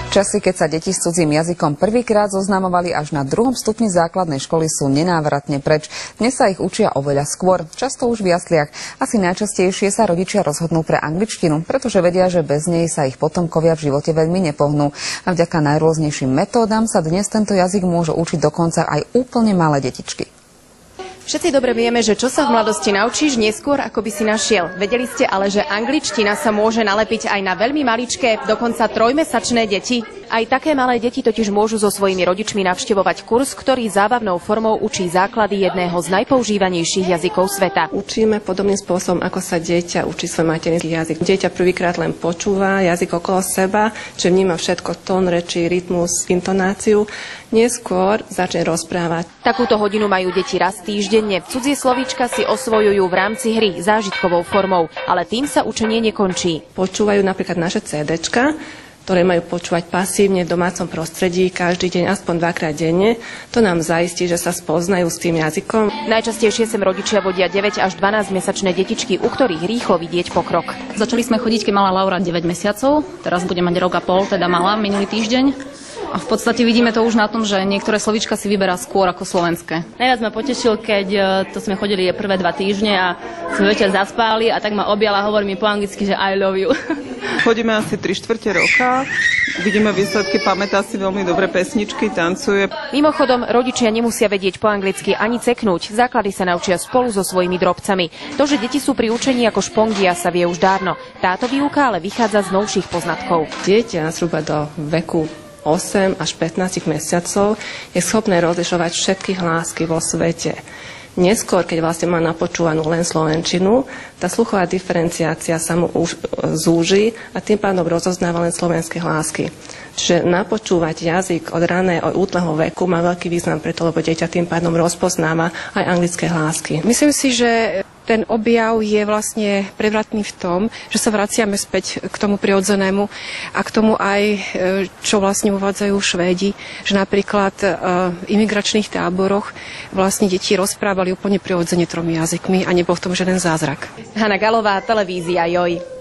Časy, keď sa deti s cudzím jazykom prvýkrát zoznamovali až na 2. stupni základnej školy, sú nenávratne preč. Dnes sa ich učia oveľa skôr, často už v jasliach. Asi najčastejšie sa rodičia rozhodnú pre angličtinu, pretože vedia, že bez nej sa ich potomkovia v živote veľmi nepohnú. A vďaka najrôznejším metódam sa dnes tento jazyk môžu učiť dokonca aj úplne malé detičky. Všetci dobre vieme, že čo sa v mladosti naučíš, neskôr ako by si našiel. Vedeli ste ale, že angličtina sa môže nalepiť aj na veľmi maličké, dokonca 3-mesačné deti? Aj také malé deti totiž môžu so svojimi rodičmi navštevovať kurz, ktorý zábavnou formou učí základy jedného z najpoužívanejších jazykov sveta. Učíme podobným spôsobom, ako sa dieťa učí svoj materinský jazyk. Dieťa prvýkrát len počúva jazyk okolo seba, že vníma všetko, tón reči, rytmus, intonáciu. Neskôr začne rozprávať. Takúto hodinu majú deti raz týždenne. Cudzie slovíčka si osvojujú v rámci hry zážitkovou formou, ale tým sa učenie nekončí. Počúvajú napríklad naše CDčka, ktoré majú počúvať pasívne v domácom prostredí každý deň, aspoň 2-krát denne. To nám zaistí, že sa spoznajú s tým jazykom. Najčastejšie sem rodičia vodia 9 až 12-mesačné detičky, u ktorých rýchlo vidieť pokrok. Začali sme chodiť, keď mala Laura 9 mesiacov, teraz bude mať rok a pol, teda mala minulý týždeň. A v podstate vidíme to už na tom, že niektoré slovíčka si vyberá skôr ako slovenské. Najviac ma potešil, keď to sme chodili prvé 2 týždne a sme večer zaspali a tak ma objal a hovorí mi po anglicky, že I love you. Chodíme asi 3/4 roka, vidíme výsledky, pamätá si veľmi dobre pesničky, tancuje. Mimochodom, rodičia nemusia vedieť po anglicky ani ceknúť. Základy sa naučia spolu so svojimi drobcami. To, že deti sú pri učení ako špongia, sa vie už dávno. Táto výuka ale vychádza z novších poznatkov. Dieťa zhruba do veku 8 až 15 mesiacov je schopné rozlišovať všetky hlásky vo svete. Neskôr, keď vlastne má napočúvanú len slovenčinu, tá sluchová diferenciácia sa mu už zúži a tým pádom rozoznáva len slovenské hlásky. Čiže napočúvať jazyk od raného útleho veku má veľký význam preto, lebo dieťa tým pádom rozpoznáva aj anglické hlásky. Myslím si, že ten objav je vlastne prevratný v tom, že sa vraciame späť k tomu prirodzenému a k tomu aj, čo vlastne uvádzajú Švédi, že napríklad v imigračných táboroch vlastne deti rozprávali úplne prirodzene 3 jazykmi a nebol v tom žiaden zázrak. Hana Galová, televízia JOJ.